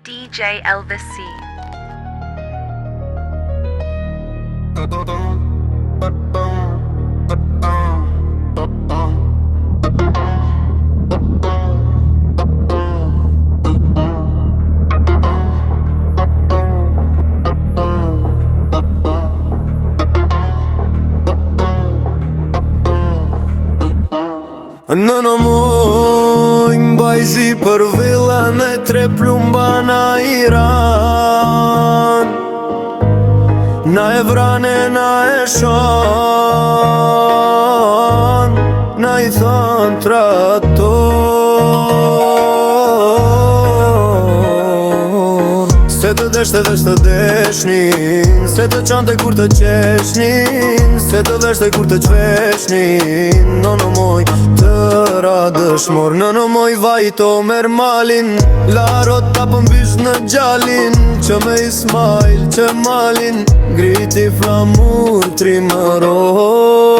DJ Elvis C. Në moj mbajzi për villën e tre plumba na Iran. Na e vrane, na e shan, na i than traktor. Se të deshte dhe shtë deshnin, se të qante kur të qeshnin, se të deshte kur të qveshnin. Në moj të radëshmor, në moj vajto mer malin, larot ta pëmbysh në gjallin, që me Ismail që malin, griti flamur trimëror.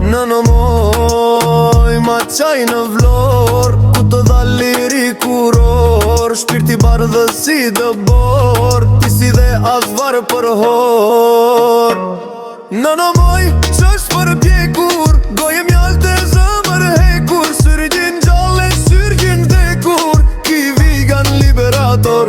Në moj ma qaj në vlor, ku të dha liri kuror, shpirti bardhë si dëbor, ti si dhe azvar për hor. Në moj që është për pjekur, goje mjall të zëmër hekur, sërgjin gjalle, sërgjin dekur, ki vegan liberator.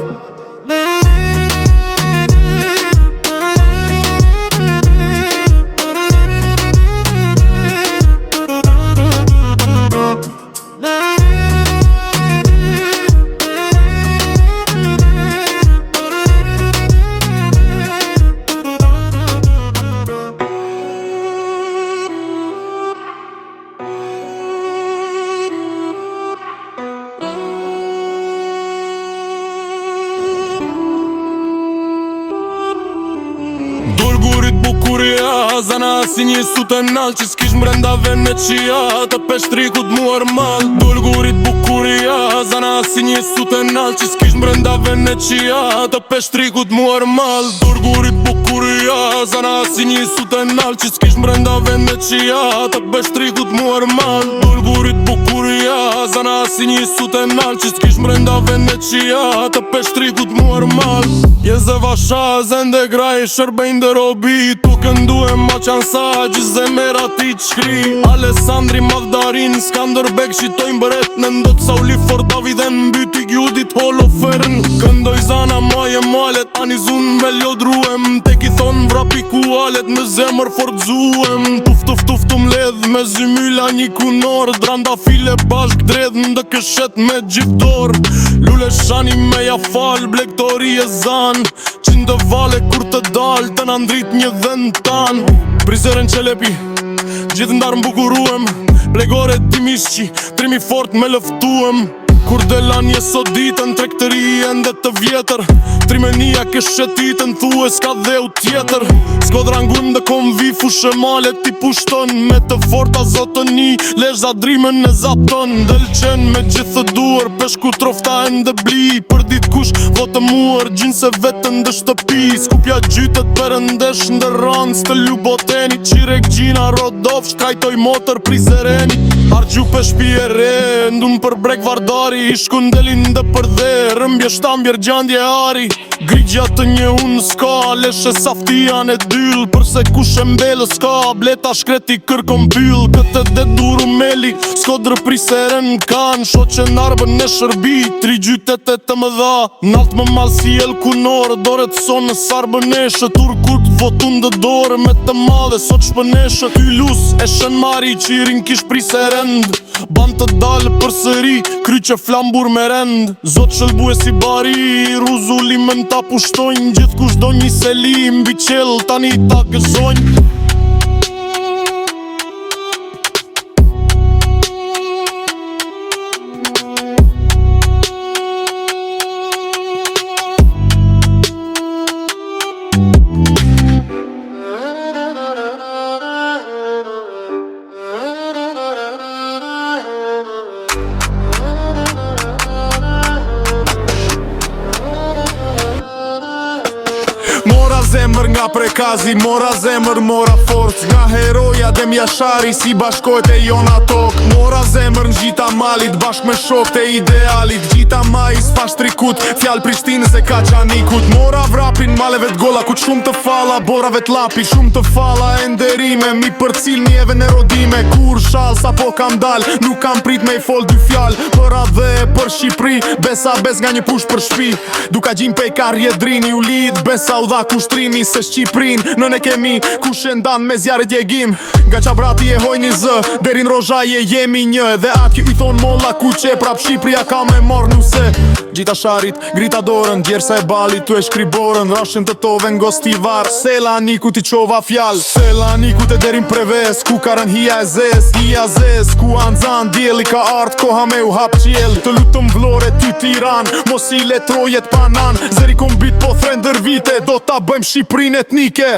Durgurit bukuria, zana si një sute nal, që s'kish mrenda Venecia, të peshtrikut muar mal. Durgurit bukuria, zana si një sute nal, që s'kish mrenda Venecia, të peshtrikut muar mal. Durgurit bukuria, zana si një sute nal, që s'kish mrenda Venecia, të peshtrikut muar mal. Durgurit bukuria, zana si një sute nal, që s'kish mrenda Venecia, të peshtrikut muar mal. Jeze vasha, zende graj, shërbejnë dë robi, tu këndu e ma qansa, gjizë mera ti qkri. Alessandri Mavdarin, Skanderbeg, shitojnë bëret në ndot sa u lifor Daviden, mbyti gjudit holofern. Këndoj zana maje malet, anizun me ljodruem, tek i thonë vrapi ku alet, me zemër fortzuem. Tuftu mledh me zymyla një kunor, dranda file bashk dredh ndë këshet me gjiftor. Lule shani me ja fal, blektori e zan, qindë vale kur të dal, të në ndrit një dhën tan. Prizeren qelepi, gjithë ndarë mbukuruem, plegore dimishqi, trimi fort me lëftuem. Kur delan je sot ditën, trektëri ende të vjetër, trimenia këshetitën, thue s'ka dheu tjetër. S'ko drangun dhe kom vi fushë malet ti pushton, me të forta zotëni, lesh zadrimën e zaton. Delqen me gjithë duar, peshku trofta ende bli, për dit kush votë muar, gjinë se vetën dë shtëpi. Skupja gjytet për ndesh ndë rans të ljuboteni, qirek gjina Rodov, shkajtoj motor prizereni. Argju pesh pjere, ndum për brek vardari, i shkundelin dhe për dhe, rëmbje shtambjer gjandje ari. Grigja të një unë s'ka, leshe saftian e dyll, përse kush e mbelë s'ka, bleta shkreti kërkom pyll. Këtë dhe duru meli, s'kodrë priseren kan, shoqe narbën e shërbi, tri gjytetet të më dha. Nalt më malë si el kunor, dore të sonë në sarbëneshe, turkut votun dë dore me të madhe, sot shpëneshe. Ty lus e shën mari, qirin kish priserend, ban të dalë për sëri, kryqe flambur me rend. Zot shëllbu e si bari, ruzullimën ta pushtojnë, gjithë kush do një seli, mbi qel tani ta gëzojnë. zemër nga nga prekazi, mora zemër, mora forc. Nga heroja Dem Jashari, si bashkojt e jona tok. Mora zemër në gjita malit, bashk me shok të idealit. Gjita majs, fash trikut, fjall Prishtinës e Kaçanikut. Mora vrapin, maleve t'golla, ku shumë të falla, borave t'lapi, shumë të falla e nderime. Mi për cil njeve në rodime, kur shal sa po kam dal, nuk kam prit me i fol dy fjall. Për adhe e për Shqipri, besa bes nga një push për shpi. Duka gjim pej karje drini, u lid, besa u dha kushtrini. Se Shqiprin, nën e kemi, ku shendan me zjarit jegim. Nga qabrati e hoj një zë, derin rozhaje jemi një. Dhe atë i thon molla ku qe, prap Shqipria ka me mor nuse. Gjita sharit, grita dorën, djersa e balit, tu e shkriborën. Rashin të tove ngostivar, sela niku ti qova fjall. Sela niku te derin preves, ku karën hia e zes, ku anzan djeli ka art, koha me u hap qjel. Të lutëm vlore ty Tiran, mos i letrojet panan. Zeri kom bit po thre ndër vite, do ta bëjmë Shqiprin etnike.